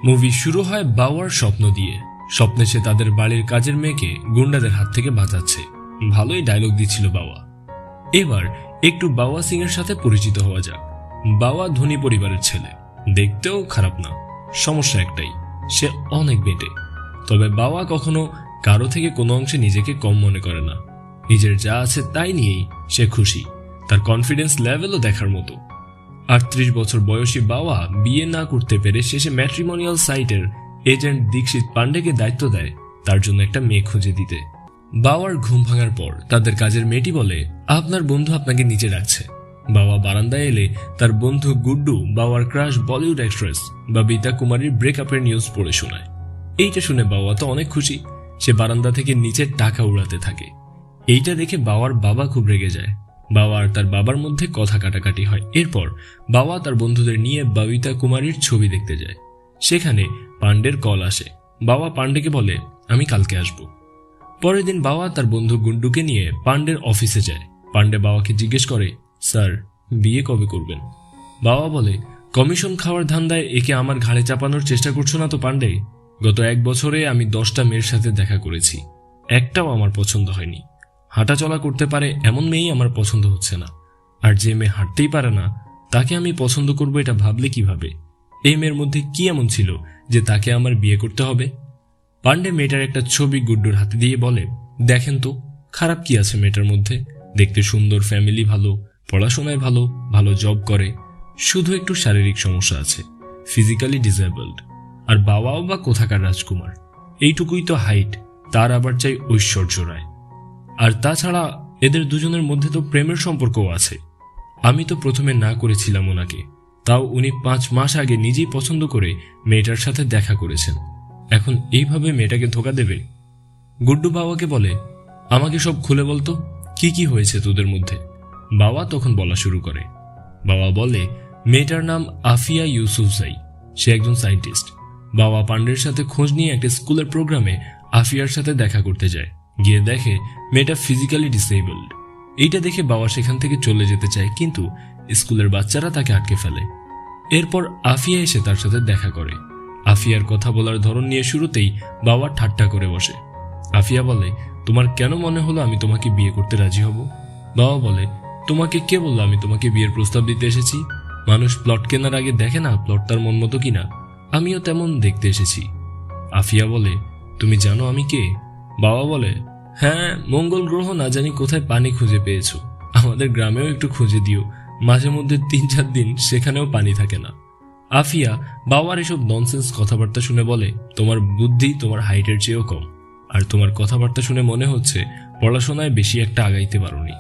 Movie শুরু হয় বাওয়ার স্বপ্ন দিয়ে। স্বপ্নে সে তাদের বাড়ির কাজের মেয়েকে গুন্ডাদের হাত থেকে বাঁচাচ্ছে। ভালোই ডায়লগ দিচ্ছিল বাওয়া। এবার একটু বাওয়া সিং এর সাথে পরিচিত হওয়া যাক। বাওয়া ধনী পরিবারের ছেলে, দেখতেও খারাপ না। সমস্যা একটাই, সে অনেক বেটে। তবে বাওয়া কখনো কারো থেকে কোনো অংশে নিজেকে কম মনে করে না। নিজের যা আছে তাই নিয়েই সে খুশি। তার কনফিডেন্স লেভেলও দেখার মতো। 38 বছর বয়সী বাওয়া বিয়ে না করতে পেরে শেষে ম্যাট্রিমোনিয়াল সাইটের এজেন্ট দীক্ষিত পান্ডেকে দায়িত্ব দেয় তার জন্য একটা মেয়ে খুঁজে দিতে। বাওয়ার ঘুম ভাঙার পর তাদের কাজের মেয়েটি বলে, আপনার বন্ধু আপনাকে নিচে ডাকছে। বাবা বারান্দায় এলে তার বন্ধু গুড্ডু বাওয়ার ক্রাশ বলিউড অ্যাক্ট্রেস ববিতা কুমারীর ব্রেকআপের নিউজ পড়ে শোনায়। এইটা শুনে বাওয়া তো অনেক খুশি। সে বারান্দা থেকে নিচে টাকা উড়াতে থাকে। এইটা দেখে বাওয়ার বাবা খুব রেগে যায়। বাবা আর তার বাবার মধ্যে কথা কাটাকাটি হয়। এরপর বাবা তার বন্ধুদের নিয়ে ববিতা কুমারীর ছবি দেখতে যায়। সেখানে পান্ডের কল আসে। বাবা পান্ডেকে বলে, আমি কালকে আসব। পরের দিন বাবা তার বন্ধু গুড্ডুকে নিয়ে পান্ডের অফিসে যায়। পান্ডে বাবাকে জিজ্ঞেস করে, স্যার বিয়ে কবে করবেন? বাবা বলে, কমিশন খাওয়ার ধান্দায় একে আমার ঘাড়ে চাপানোর চেষ্টা করছো না তো পান্ডে? গত 1 বছরে আমি 10টা মেয়ের সাথে দেখা করেছি, একটাও আমার পছন্দ হয়নি। হাঁটাচলা করতে পারে এমন মেয়েই আমার পছন্দ হচ্ছে না। আর যে মেয়ে হাঁটতেই পারে না তাকে আমি পছন্দ করব এটা ভাবলে কিভাবে? এই মেয়ের মধ্যে কি এমন ছিল যে তাকে আমার বিয়ে করতে হবে? পান্ডে মেয়েটার একটা ছবি গুড্ডুর হাতে দিয়ে বলে, দেখেন তো খারাপ কি আছে মেয়েটার মধ্যে? দেখতে সুন্দর, ফ্যামিলি ভালো, পড়াশোনায় ভালো, ভালো জব করে, শুধু একটু শারীরিক সমস্যা আছে, ফিজিক্যালি ডিসেবলড। আর বাবাও বা কোথাকার রাজকুমার, এইটুকুই তো হাইট, তার আবার চাই ঐশ্বর্য রায়। আর তাছাড়া এদের দুজনের মধ্যে তো প্রেমের সম্পর্কও আছে। আমি তো প্রথমে না করেছিলাম ওনাকে, তাও উনি 5 মাস আগে নিজেই পছন্দ করে মেয়েটার সাথে দেখা করেছেন। এখন এইভাবে মেয়েটাকে ধোকা দেবে? গুড্ডু বাবাকে বলে, আমাকে সব খুলে বলতো, কি কি হয়েছে তোদের মধ্যে? বাবা তখন বলা শুরু করে। বাবা বলে, মেয়েটার নাম আফিয়া ইউসুফজাই, সে একজন সায়েন্টিস্ট। বাবা পান্ডের সাথে খোঁজ নিয়ে একটা স্কুলের প্রোগ্রামে আফিয়ার সাথে দেখা করতে যায়। গিয়ে দেখে মেয়েটা ফিজিক্যালি ডিসেবলড। এইটা দেখে বাবা সেখান থেকে চলে যেতে চায়, কিন্তু স্কুলের বাচ্চারা তাকে আটকে ফেলে। এরপর আফিয়া এসে তার সাথে দেখা করে। আফিয়ার কথা বলার ধরন নিয়ে শুরুতেই বাবা ঠাট্টা করে বসে। আফিয়া বলে, তোমার কেন মনে হলো আমি তোমাকে বিয়ে করতে রাজি হব? বাবা বলে, তোমাকে কে বললো আমি তোমাকে বিয়ের প্রস্তাব দিতে এসেছি? মানুষ প্লট কেনার আগে দেখে না প্লট তার মন মতো কিনা, আমিও তেমন দেখতে এসেছি। আফিয়া বলে, তুমি জানো আমি কে? বাবা বলে, হ্যাঁ, মঙ্গল গ্রহ না জানি কোথায় পানি খুঁজে পেয়েছো, আমাদের গ্রামেও একটু খুঁজে দিও, মাঝে মধ্যে 3-4 দিন সেখানেও পানি থাকে না। আফিয়া বাবার এসব ননসেন্স কথাবার্তা শুনে বলে, তোমার বুদ্ধি তোমার হাইটের চেয়েও কম, আর তোমার কথাবার্তা শুনে মনে হচ্ছে পড়াশোনায় বেশি একটা আগাইতে পারোনি।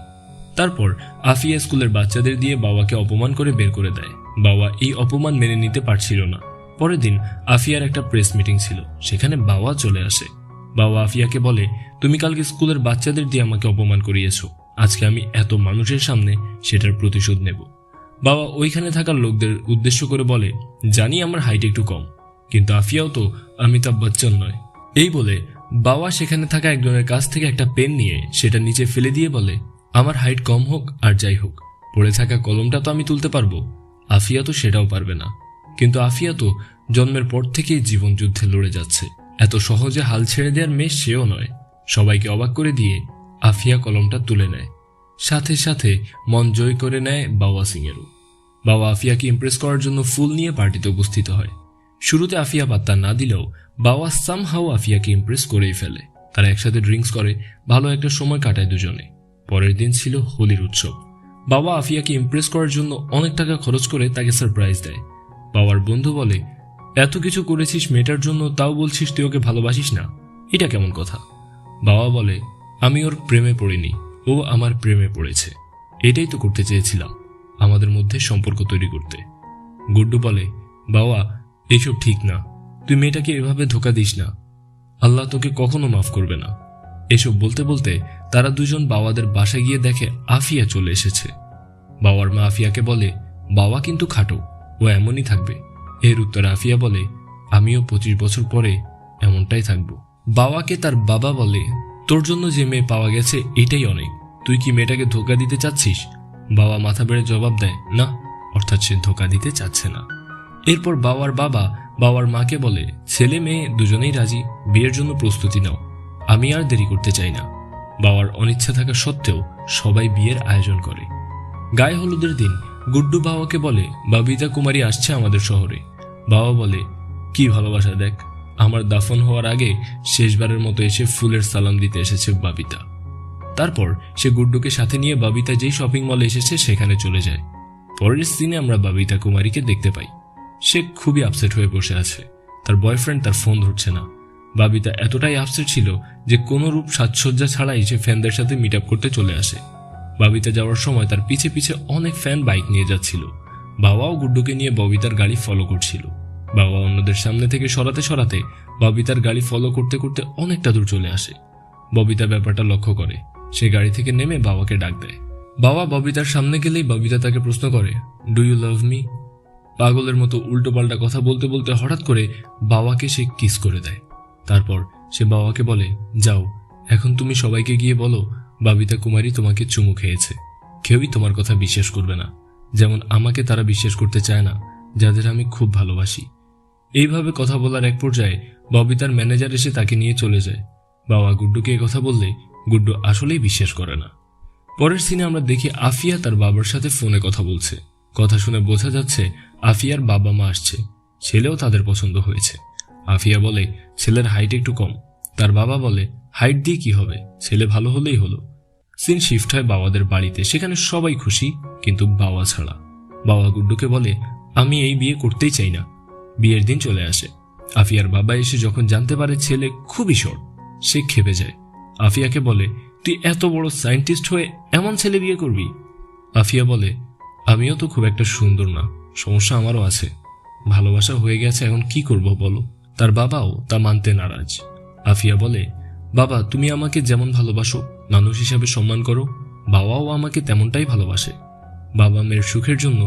তারপর আফিয়া স্কুলের বাচ্চাদের দিয়ে বাবাকে অপমান করে বের করে দেয়। বাবা এই অপমান মেনে নিতে পারছিল না। পরের দিন আফিয়ার একটা প্রেস মিটিং ছিল, সেখানে বাবা চলে আসে। বাবা আফিয়াকে বলে, তুমি কালকে স্কুলের বাচ্চাদের দিয়ে আমাকে অপমান করিয়েছ, আজকে আমি এত মানুষের সামনে সেটার প্রতিশোধ নেব। বাবা ওইখানে থাকার লোকদের উদ্দেশ্য করে বলে, জানি আমার হাইট একটু কম, কিন্তু আফিয়াও তো অমিতাভ বচ্চন নয়। এই বলে বাবা সেখানে থাকা একজনের কাছ থেকে একটা পেন নিয়ে সেটা নিচে ফেলে দিয়ে বলে, আমার হাইট কম হোক আর যাই হোক, পড়ে থাকা কলমটা তো আমি তুলতে পারবো, আফিয়া তো সেটাও পারবে না। কিন্তু আফিয়া তো জন্মের পর থেকেই জীবন যুদ্ধে লড়ে যাচ্ছে, এত সহজে হাল ছেড়ে দেওয়ার মেয়ে সেও নয়। সবাইকে অবাক করে দিয়ে আফিয়া কলমটা তুলে নেয়, সাথে সাথে মন জয় করে নেয় বাবা সিংয়েরও। বাবা আফিয়াকে ইমপ্রেস করার জন্য ফুল নিয়ে পার্টিতে উপস্থিত হয়। শুরুতে আফিয়া পাত্তা না দিলেও বাবা সামহাউ আফিয়াকে ইমপ্রেস করেই ফেলে। তারা একসাথে ড্রিঙ্কস করে, ভালো একটা সময় কাটায় দুজনে। পরের দিন ছিল হোলির উৎসব। বাবা আফিয়াকে ইমপ্রেস করার জন্য অনেক টাকা খরচ করে তাকে সারপ্রাইজ দেয়। বাবার বন্ধু বলে, এত কিছু করেছিস মেয়েটার জন্য, তাও বলছিস তুই ওকে ভালোবাসিস না, এটা কেমন কথা? বাবা বলে, আমি ওর প্রেমে পড়িনি, ও আমার প্রেমে পড়েছে, এটাই তো করতে চেয়েছিলাম, আমাদের মধ্যে সম্পর্ক তৈরি করতে। গুড্ডু বলে, বাবা এইসব ঠিক না, তুই মেয়েটাকে এভাবে ধোকা দিস না, আল্লাহ তোকে কখনো মাফ করবে না। এসব বলতে বলতে তারা দুজন বাবাদের বাসায় গিয়ে দেখে আফিয়া চলে এসেছে। বাবার মা আফিয়াকে বলে, বাবা কিন্তু খাটো, ও এমনই থাকবে। এর উত্তরে আফিয়া বলে, আমিও 25 বছর পরে এমনটাই থাকবো। বাবাকে তার বাবা বলে, তোর জন্য যে মেয়ে পাওয়া গেছে এটাই অনেক, তুই কি মেয়েটাকে ধোকা দিতে চাচ্ছিস? বাবা মাথা বেড়ে জবাব দেয়, না, অর্থাৎ সে ধোকা দিতে চাচ্ছে না। এরপর বাবার বাবা বাবার মাকে বলে, ছেলে মেয়ে দুজনেই রাজি, বিয়ের জন্য প্রস্তুতি নাও, আমি আর দেরি করতে চাই না। বাবার অনিচ্ছা থাকা সত্ত্বেও সবাই বিয়ের আয়োজন করে। গায়ে হলুদের দিন গুড্ডু বাবাকে বলে, বাবিতা কুমারী আসছে আমাদের শহরে। বাবা বলে, কি ভালোবাসা দেখ, আমার দাফন হওয়ার আগে শেষবারের মতো এসে ফুলের সালাম দিতে এসেছে বাবিতা। তারপর সে গুড্ডুকে সাথে নিয়ে বাবিতা যেই শপিং মলে এসেছে সেখানে চলে যায়। পরের সিনে আমরা বাবিতা কুমারীকে দেখতে পাই। সে খুবই আপসেট হয়ে বসে আছে, তার বয়ফ্রেন্ড তার ফোন ধরছে না। বাবিতা এতটাই আপসেট ছিল যে কোনো রূপ সাজসজ্জা ছাড়াই সে ফ্যানদের সাথে মিট আপ করতে চলে আসে। বাবিতা যাওয়ার সময় তার পিছে পিছে অনেক ফ্যান বাইক নিয়ে যাচ্ছিল। বাবাও গুড্ডুকে নিয়ে ববিতার গাড়ি ফলো করছিল। বাবা অন্যদের সামনে থেকে সরাতে সরাতে ববিতার গাড়ি ফলো করতে করতে অনেকটা দূর চলে আসে। ববিতা ব্যাপারটা লক্ষ্য করে, সে গাড়ি থেকে নেমে বাবাকে ডাক দেয়। বাবা ববিতার সামনে গেলেই ববিতা তাকে প্রশ্ন করে, ডু ইউ লাভ মি? পাগলের মতো উল্টোপাল্টা কথা বলতে বলতে হঠাৎ করে বাবাকে সে কিস করে দেয়। তারপর সে বাবাকে বলে, যাও এখন তুমি সবাইকে গিয়ে বলো বাবিতা কুমারী তোমাকে চুমু খেয়েছে। কেউই তোমার কথা বিশ্বাস করবে না, যেমন আমাকে তারা বিশ্বাস করতে চায় না যাদের আমি খুব ভালোবাসি। এইভাবে কথা বলার এক পর্যায়ে ববিতার ম্যানেজার এসে তাকে নিয়ে চলে যায়। বাবা গুড্ডুকে কথা বললে গুড্ডু আসলেই বিশ্বাস করে না। পরের সিনে আমরা দেখি আফিয়া তার বাবার সাথে ফোনে কথা বলছে। কথা শুনে বোঝা যাচ্ছে আফিয়ার বাবা মা আসছে, ছেলেও তাদের পছন্দ হয়েছে। আফিয়া বলে, ছেলের হাইট একটু কম। তার বাবা বলে, হাইট দিয়ে কি হবে, ছেলে ভালো হলেই হলো। সিন শিফট হয় বাবাদের বাড়িতে, সেখানে সবাই খুশি কিন্তু বাবা ছাড়া। বাবা গুড্ডুকে বলে, আমি এই বিয়ে করতেই চাই না। বিয়ের দিন চলে আসে। আফিয়ার বাবা এসে যখন জানতে পারে ছেলে খুবই শর্ট, সে ক্ষেপে যায়। আফিয়াকে বলে, তুই এত বড় সায়েন্টিস্ট হয়ে এমন ছেলে বিয়ে করবি? আফিয়া বলে, আমিও তো খুব একটা সুন্দর না, সমস্যা আমারও আছে, ভালোবাসা হয়ে গেছে, এখন কি করব বলো। তার বাবাও তা মানতে নারাজ। আফিয়া বলে, বাবা তুমি আমাকে যেমন ভালোবাসো, মানুষ হিসাবে সম্মান করো, বাবাও আমাকে তেমনটাই ভালোবাসে। বাবা মেয়ের সুখের জন্য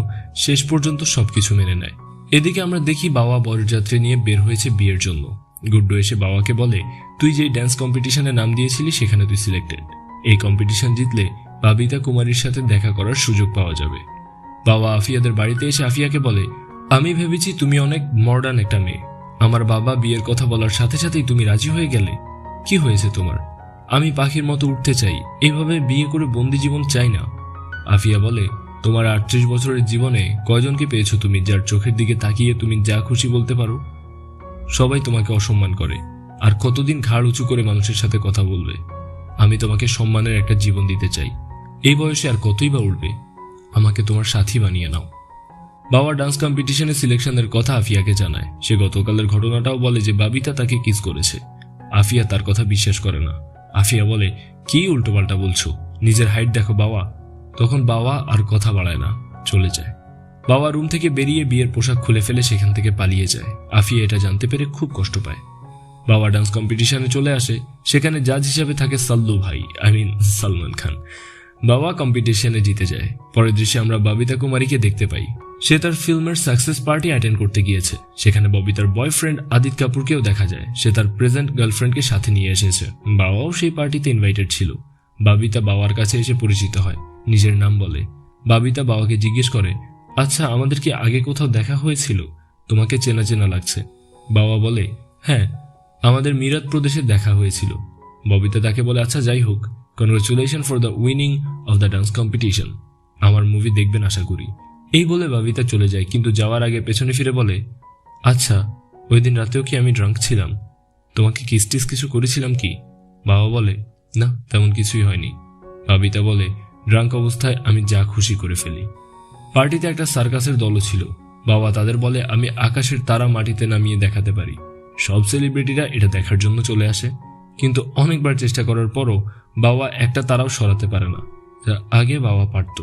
শেষ পর্যন্ত সবকিছু মেনে নেয়। এদিকে আমরা দেখি বাবা বরযাত্রী নিয়ে বের হয়েছে বিয়ের জন্য। গুড্ডু এসে বাবাকে বলে, তুই যেই ড্যান্স কম্পিটিশনে নাম দিয়েছিলি সেখানে তুই সিলেক্টেড। এই কম্পিটিশন জিতলে বাবিতা কুমারীর সাথে দেখা করার সুযোগ পাওয়া যাবে। বাবা আফিয়াদের বাড়িতে এসে আফিয়াকে বলে, আমি ভেবেছি তুমি অনেক মডার্ন একটা মেয়ে, আমার বাবা বিয়ের কথা বলার সাথে সাথেই তুমি রাজি হয়ে গেলে, কি হয়েছে তোমার? আমি পাখির মতো উঠতে চাই, এইভাবে বিয়ে করে বন্দি জীবন চাই না। আফিয়া বলে, তোমার 38 বছরের জীবনে কয়জনকে পেয়েছো তুমি যার চোখের দিকে তাকিয়ে তুমি যা খুশি বলতে পারো? সবাই তোমাকে অসম্মান করে, আর কতদিন ঘাড় উঁচু করে মানুষের সাথে কথা বলবে? আমি তোমাকে সম্মানের একটা জীবন দিতে চাই, এই বয়সে আর কতই বা উঠবে, আমাকে তোমার সাথী বানিয়ে নাও। বাবা ডান্স কম্পিটিশনে সিলেকশনের কথা আফিয়াকে জানায়। সে গতকালের ঘটনাটাও বলে যে বাবিতা তাকে কিস করেছে। আফিয়া তার কথা বিশ্বাস করে না। আফিয়া বলে, কি উল্টোপাল্টা বলছো, নিজের হাইট দেখো বাবা। তখন বাবা আর কথা বাড়ায় না, চলে যায়। বাবা রুম থেকে বেরিয়ে বিয়ের পোশাক খুলে ফেলে সেখান থেকে পালিয়ে যায়। আফিয়া এটা জানতে পেরে খুব কষ্ট পায়। বাবা ডান্স কম্পিটিশনে চলে আসে, সেখানে জাজ হিসাবে থাকে সাল্লু ভাই, সালমান খান। বাবা কম্পিটিশনে জিতে যায়। পরের দৃশ্যে আমরা বাবিতা কুমারীকে দেখতে পাই। সে তার ফিল্মের সাকসেস পার্টি অ্যাটেন্ড করতে গিয়েছে। সেখানে ববিতার বয়ফ্রেন্ড আদিত কাপুরকেও দেখা যায়। সে তার প্রেজেন্ট গার্লফ্রেন্ডকে সাথে নিয়ে এসেছে। বাবাও সেই পার্টিতে ইনভাইটেড ছিল। বাবিতা বাবার কাছে এসে পরিচিত হয়, নিজের নাম বলে। বাবিতা বাবাকে জিজ্ঞেস করে, আচ্ছা আমাদের কি আগে কোথাও দেখা হয়েছিল? তোমাকে চেনা চেনা লাগছে। বাবা বলে, হ্যাঁ আমাদের মিরাট প্রদেশে দেখা হয়েছিল। ববিতা তাকে বলে, আচ্ছা যাই হোক, congratulation for the winning of the dance competition, আমার মুভি দেখবেন আশা করি। এই বলে বাবিতা চলে যায়, কিন্তু যাওয়ার আগে পেছনে ফিরে বলে, আচ্ছা ওই দিন রাতেও কি আমি ড্রাঙ্ক ছিলাম? তোমাকে কিস টিস কিছু করেছিলাম কি? বাবা বলে, না তেমন কিছুই হয়নি। বাবিতা বলে, ড্রাঙ্ক অবস্থায় আমি যা খুশি করে ফেলি। পার্টিতে একটা সার্কাসের দলও ছিল। বাবা তাদের বলে, আমি আকাশের তারা মাটিতে নামিয়ে দেখাতে পারি। সব সেলিব্রিটিরা এটা দেখার জন্য চলে আসে, কিন্তু অনেকবার চেষ্টা করার পরও বাবা একটা তারাও সরাতে পারে না, যা আগে বাবা পারত।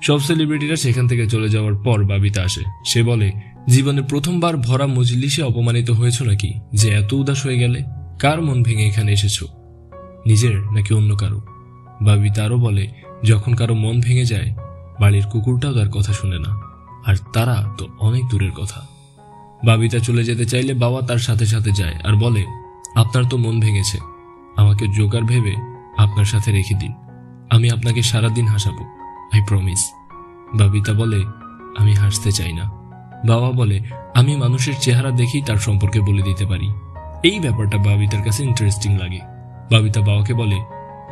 সব সেলিব্রিটিরা সেখান থেকে চলে যাওয়ার পর বাবিতা আসে। সে বলে, জীবনে প্রথমবার ভরা মজলিসে অপমানিত হয়েছ নাকি যে এত উদাস হয়ে গেলে? কার মন ভেঙে এখানে এসেছো, নিজের নাকি অন্য কারো? বাবিতা আরও বলে, যখন কারো মন ভেঙে যায় বাড়ির কুকুরটাও তার কথা শুনে না, আর তারা তো অনেক দূরের কথা। বাবিতা চলে যেতে চাইলে বাবা তার সাথে সাথে যায় আর বলে, আপনার তো মন ভেঙেছে, আমাকে জোকার ভেবে আপনার সাথে রেখে দিন, আমি আপনাকে সারাদিন হাসাবো, আই প্রমিস। বাবিতা বলে, আমি হাসতে চাই না। বাবা বলে, আমি মানুষের চেহারা দেখেই তার সম্পর্কে বলে দিতে পারি। এই ব্যাপারটা বাবিতার কাছে ইন্টারেস্টিং লাগে। বাবিতা বাবাকে বলে,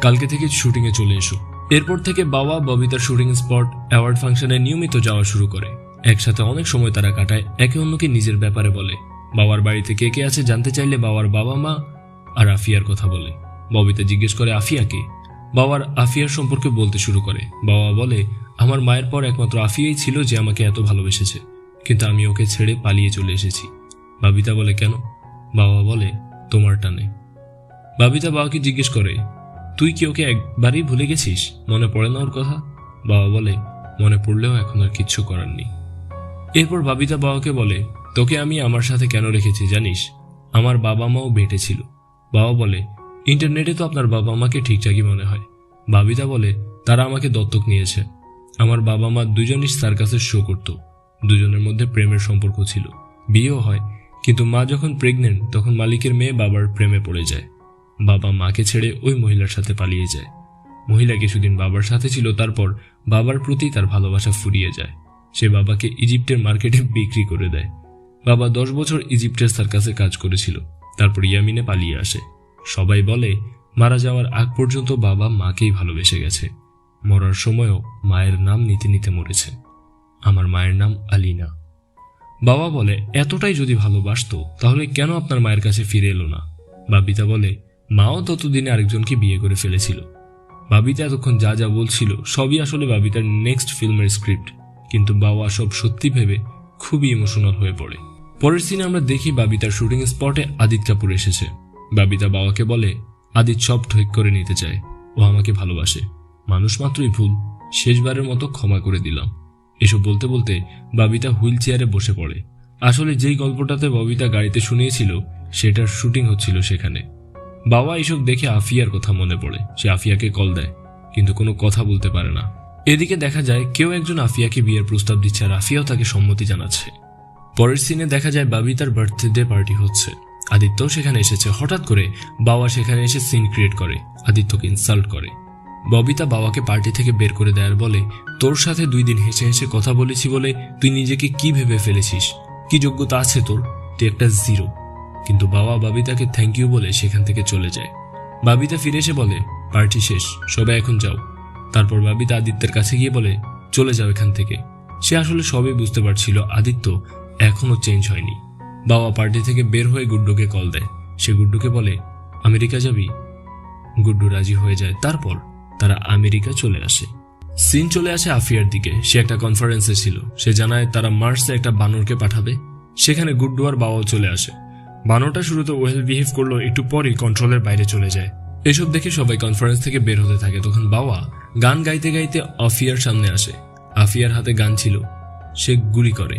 কালকে থেকে শুটিংয়ে চলে এসো। এরপর থেকে বাবা ববিতার শুটিং স্পট, অ্যাওয়ার্ড ফাংশনে নিয়মিত যাওয়া শুরু করে। একসাথে অনেক সময় তারা কাটায়, একে অন্যকে নিজের ব্যাপারে বলে। বাবার বাড়িতে কে কে আছে জানতে চাইলে বাবার বাবা মা আর আফিয়ার কথা বলে। ববিতা জিজ্ঞেস করে আফিয়াকে। বাবার আফিয়ার সম্পর্কে বলতে শুরু করে। বাবা বলে, আমার মায়ের পর একমাত্র আফিয়াই ছিল যে আমাকে এত ভালোবেসেছে, কিন্তু আমি ওকে ছেড়ে পালিয়ে চলে এসেছি। বাবিতা বলে, কেন? বাবা বলে, তোমার টানে। বাবিতা বাবাকে জিজ্ঞেস করে, তুই কি ওকে একবারই ভুলে গেছিস? মনে পড়ে না ওর কথা? বাবা বলে, মনে পড়লেও এখন আর কিচ্ছু করার নেই। এরপর বাবিতা বাবাকে বলে, তোকে আমি আমার সাথে কেন রেখেছি জানিস? আমার বাবা মাও বেঁটে ছিল। বাবা বলে, ইন্টারনেটে তো আপনার বাবা মাকে ঠিকঠাকই মনে হয়। বাবিতা বলে, তারা আমাকে দত্তক নিয়েছে। আমার বাবা মা দুজনই সার্কাসের শো করত। দুজনের মধ্যে প্রেমের সম্পর্ক ছিল, বিয়েও হয়, কিন্তু মা যখন প্রেগনেন্ট তখন মালিকের মেয়ে বাবার প্রেমে পড়ে যায়। বাবা মাকে ছেড়ে ওই মহিলার সাথে পালিয়ে যায়। মহিলা কিছুদিন বাবার সাথে ছিল, তারপর বাবার প্রতি তার ভালোবাসা ফুরিয়ে যায়। সে বাবাকে ইজিপ্টের মার্কেটে বিক্রি করে দেয়। বাবা 10 বছর ইজিপ্টের সার্কাসে কাজ করেছিল, তারপর ইয়ামিনে পালিয়ে আসে। সবাই বলে, মারা যাওয়ার আগ পর্যন্ত বাবা মাকেই ভালোবেসে গেছে। মরার সময়ও মায়ের নাম নিতে নিতে মরেছে। আমার মায়ের নাম আলিনা। বাবা বলে, এতটাই যদি ভালোবাসতো তাহলে কেন আপনার মায়ের কাছে ফিরে এলো না? বাবিতা বলে, মাও ততদিনে আরেকজনকে বিয়ে করে ফেলেছিল। বাবিতা এতক্ষণ যা যা বলছিল সবই আসলে বাবিতার নেক্সট ফিল্মের স্ক্রিপ্ট, কিন্তু বাবা সব সত্যি ভেবে খুবই ইমোশনাল হয়ে পড়ে। পরের সিনে আমরা দেখি বাবিতার শুটিং স্পটে আদিত কাপুর এসেছে। বাবিতা বাবাকে বলে, আদিত সব ঠিক করে নিতে চায়, ও আমাকে ভালোবাসে, মানুষ মাত্রই ভুল, শেষবারের মতো ক্ষমা করে দিলাম। এসব বলতে বলতে বাবিতা হুইল চেয়ারে বসে পড়ে। আসলে যেই গল্পটাতে ববিতা গাড়িতে শুনিয়েছিল সেটার শুটিং হচ্ছিল সেখানে। বাবা এসব দেখে আফিয়ার কথা মনে পড়ে। সে আফিয়াকে কল দেয়, কিন্তু কোনো কথা বলতে পারে না। এদিকে দেখা যায় কেউ একজন আফিয়াকে বিয়ের প্রস্তাব দিচ্ছে আর আফিয়াও তাকে সম্মতি জানাচ্ছে। পরের সিনে দেখা যায় বাবিতার বার্থডে পার্টি হচ্ছে। আদিত্যও সেখানে এসেছে। হঠাৎ করে বাবা সেখানে এসে সিন ক্রিয়েট করে, আদিত্যকে ইনসাল্ট করে। ববিতা বাবাকে পার্টি থেকে বের করে দেয় আর বলে, তোর সাথে 2 দিন হেসে হেসে কথা বলেছি বলে তুই নিজেকে কি ভেবে ফেলেছিস? কি যোগ্যতা আছে তোর? তুই একটা জিরো। কিন্তু বাবা বাবিতাকে থ্যাংক ইউ বলে সেখান থেকে চলে যায়। বাবিতা ফিরে এসে বলে, পার্টি শেষ, সবাই এখন যাও। তারপর বাবিতা আদিত্যের কাছে গিয়ে বলে, চলে যাও এখান থেকে। সে আসলে সবই বুঝতে পারছিল আদিত্য এখনো চেঞ্জ হয়নি। বাবা পার্টি থেকে বের হয়ে গুড্ডুকে কল দেয়। সে গুড্ডুকে বলে, আমেরিকা যাবি? গুড্ডু রাজি হয়ে যায়। তারপর তারা আমেরিকা চলে আসে। সিন চলে আসে আফিয়ার দিকে। সে একটা কনফারেন্সে ছিল। সে জানায় তারা মার্সে একটা বানরকে পাঠাবে। সেখানে গুড্ডু আর বাবাও চলে আসে। বানরটা শুরুতে ওয়েল বিহেভ করলো, একটু পরই কন্ট্রোলের বাইরে চলে যায়। এসব দেখে সবাই কনফারেন্স থেকে বের হতে থাকে। তখন বাবা গান গাইতে গাইতে আফিয়ার সামনে আসে। আফিয়ার হাতে গান ছিল। সে গুলি করে,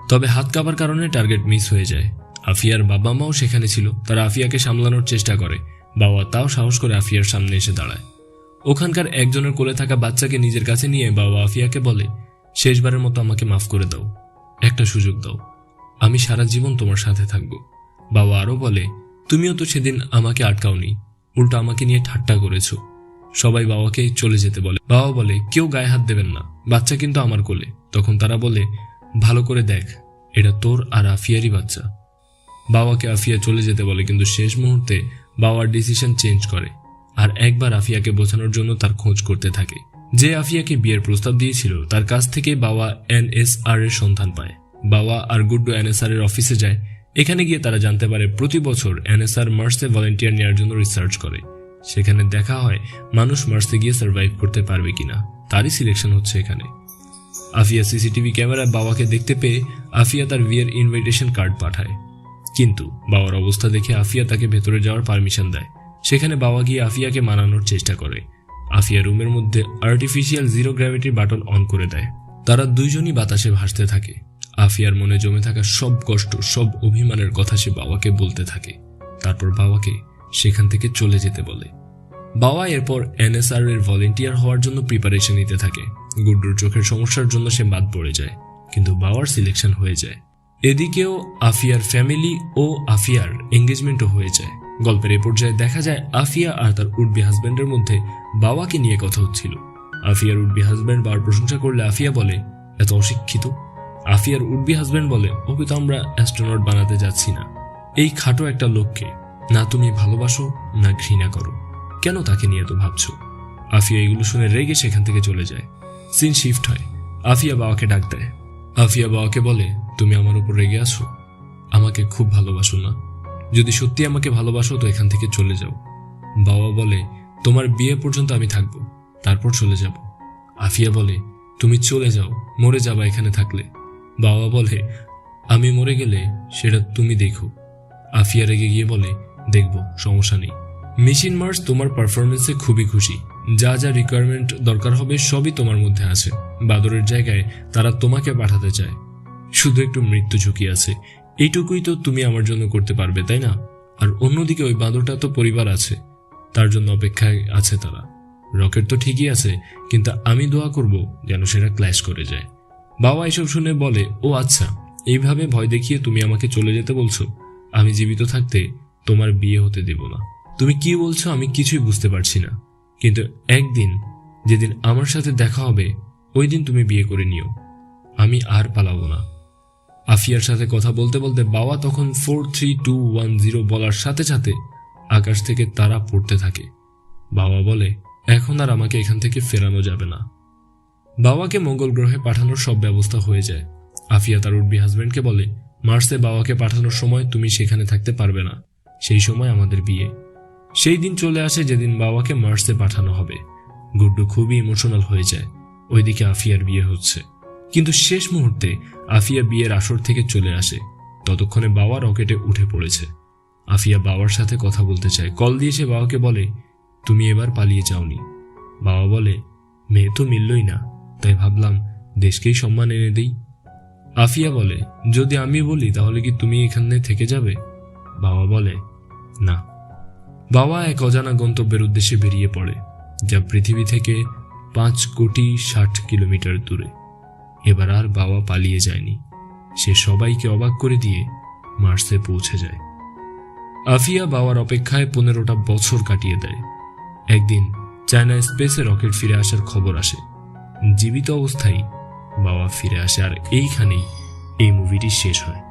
তবে হাত কাঁপার কারণে টার্গেট মিস হয়ে যায়। আফিয়ার বাবা মাও সেখানে ছিল। তারা আফিয়াকে সামলানোর চেষ্টা করে। বাবা তাও সাহস করে আফিয়ার সামনে এসে দাঁড়ায়। ওখানকার একজনের কোলে থাকা বাচ্চাকে নিজের কাছে নিয়ে বাবা আফিয়াকে বলে, শেষবারের মতো আমাকে মাফ করে দাও, একটা সুযোগ দাও, আমি সারা জীবন তোমার সাথে থাকবো। বাবা আরো বলে, তুমিও তো সেদিন আমাকে আটকাওনি, উল্টো আমাকে নিয়ে ঠাট্টা করেছো। সবাই বাবাকে চলে যেতে বলে। বাবা বলে, কেউ গায়ে হাত দেবেন না, বাচ্চা কিন্তু আমার কোলে। তখন তারা বলে, ভালো করে দেখ, এটা তোর আর আফিয়ারই বাচ্চা। বাবাকে আফিয়া চলে যেতে বলে, কিন্তু শেষ মুহূর্তে বাবার ডিসিশন চেঞ্জ করে আর একবার আফিয়াকে বোঝানোর জন্য তার খোঁজ করতে থাকে। যে আফিয়াকে বিয়ের প্রস্তাব দিয়েছিল তার কাছ থেকে বাবা NSR এর সন্ধান পায়। বাবা আর গুড্ডু NSR এর অফিসে যায়। এখানে গিয়ে তারা জানতে পারে প্রতি বছর NSR মার্সে ভলেন্টিয়ার নেওয়ার জন্য রিসার্চ করে। সেখানে দেখা হয় মানুষ মার্সে গিয়ে সার্ভাইভ করতে পারবে কিনা, তারই সিলেকশন হচ্ছে এখানে। আফিয়া সিসিটিভি ক্যামেরায় বাবাকে দেখতে পেয়ে আফিয়া তার বিয়ের ইনভাইটেশন কার্ড পাঠায়, কিন্তু বাবার অবস্থা দেখে আফিয়া তাকে ভেতরে যাওয়ার পারমিশন দেয়। সেখানে বাবা গিয়ে আফিয়াকে মানানোর চেষ্টা করে। আফিয়া রুমের মধ্যে আর্টিফিশিয়াল জিরো গ্র্যাভিটির বাটন অন করে দেয়। তারা দুইজনই বাতাসে ভাসতে থাকে। আফিয়ার মনে জমে থাকা সব কষ্ট, সব অভিমানের কথা সে বাবাকে বলতে থাকে। তারপর বাবাকে সেখান থেকে চলে যেতে বলে। বাবা এরপর NSR এর ভলেন্টিয়ার হওয়ার জন্য প্রিপারেশন নিতে থাকে। গুড্ডুর চোখের সমস্যার জন্য সে বাদ পড়ে যায়, কিন্তু বাবার সিলেকশন হয়ে যায়। এদিকেও আফিয়ার ফ্যামিলি ও আফিয়ার এঙ্গেজমেন্টও হয়ে যায়। গল্পের এই পর্যায়ে দেখা যায় আফিয়া আর তার উডবি হাজব্যান্ডের মধ্যে বাবাকে নিয়ে কথা হচ্ছিল। আফিয়ার উডবি হাজব্যান্ড বাবার প্রশংসা করলে আফিয়া বলে, এত অশিক্ষিত, আফিয়ার উডবি হাজবেন্ড বলে, ওকে তো আমরা অ্যাস্ট্রোনট বানাতে যাচ্ছি না, এই খাটো একটা লোককে না তুমি ভালোবাসো না ঘৃণা করো, কেন তাকে নিয়ে তো ভাবছো? আফিয়া এগুলো শুনে রেগে সেখান থেকে চলে যায়। সিন শিফট হয়। আফিয়া বাবাকে ডাক দেয়। আফিয়া বাবাকে বলে, তুমি আমার উপর রেগে আছো? আমাকে খুব ভালোবাসো না? যদি সত্যি আমাকে ভালোবাসো তো এখান থেকে চলে যাও। বাবা বলে, তোমার বিয়ে পর্যন্ত আমি থাকবো, তারপর চলে যাব। আফিয়া বলে, তুমি চলে যাও, মরে যাবা এখানে থাকলে। বাবা বলে, আমি মরে গেলে সেটা তুমি দেখো। আফিয়া রেগে গিয়ে বলে, দেখব, সমস্যা নেই। মেশিন মার্স তোমার পারফরমেন্সে খুবই খুশি, যা যা রিকোয়ারমেন্ট দরকার হবে সবই তোমার মধ্যে আছে। বাদরের জায়গায় তারা তোমাকে পাঠাতে চায়, শুধু একটু মৃত্যু ঝুঁকি আছে, এইটুকুই তো তুমি আমার জন্য করতে পারবে, তাই না? আর অন্যদিকে ওই বাদরটা তো পরিবার আছে, তার জন্য অপেক্ষায় আছে তারা। রকেট তো ঠিকই আছে, কিন্তু আমি দোয়া করব যেন সেটা ক্ল্যাশ করে যায়। বাবা এসব শুনে বলে, ও আচ্ছা, এইভাবে ভয় দেখিয়ে তুমি আমাকে চলে যেতে বলছো? আমি জীবিত থাকতে তোমার বিয়ে হতে দেব না। তুমি কি বলছো আমি কিছুই বুঝতে পারছি না, কিন্তু একদিন যেদিন আমার সাথে দেখা হবে ওই দিন তুমি বিয়ে করে নিও, আমি আর পালাবো না। আফিয়ার সাথে কথা বলতে বলতে বাবা তখন 43210 বলার সাথে সাথে আকাশ থেকে তারা পড়তে থাকে। বাবা বলে, এখন আর আমাকে এখান থেকে ফেরানো যাবে না। বাবাকে মঙ্গল গ্রহে পাঠানোর সব ব্যবস্থা হয়ে যায়। আফিয়া তার উডবি হাজবেন্ডকে বলে, মার্সে বাবাকে পাঠানোর সময় তুমি সেখানে থাকতে পারবে না, সেই সময় আমাদের বিয়ে। সেই দিন চলে আসে যেদিন বাবাকে মার্সে পাঠানো হবে। গুড্ডু খুবই ইমোশনাল হয়ে যায়। ওইদিকে আফিয়ার বিয়ে হচ্ছে, কিন্তু শেষ মুহূর্তে আফিয়া বিয়ের আসর থেকে চলে আসে। ততক্ষণে বাবা রকেটে উঠে পড়েছে। আফিয়া বাবার সাথে কথা বলতে চায়, কল দিয়ে সে বাবাকে বলে, তুমি এবার পালিয়ে যাওনি। বাবা বলে, মেয়ে তো মিললই না, তাই ভাবলাম দেশকেই সম্মান এনে দিই। আফিয়া বলে, যদি আমি বলি তাহলে কি তুমি এখানে থেকে যাবে? বাবা বলে, না। বাবা এক অজানা গন্তব্যের উদ্দেশ্যে বেরিয়ে পড়ে, যা পৃথিবী থেকে 5,60,00,000 কিলোমিটার দূরে। এবার আর বাবা পালিয়ে যায়নি, সে সবাইকে অবাক করে দিয়ে মার্সে পৌঁছে যায়। আফিয়া বাবার অপেক্ষায় 15টা বছর কাটিয়ে দেয়। একদিন চায়না স্পেসে রকেট ফিরে আসার খবর আসে। জীবিত অবস্থায় বাবা ফিরে আসে, আর এইখানেই এই মুভিটি শেষ হয়।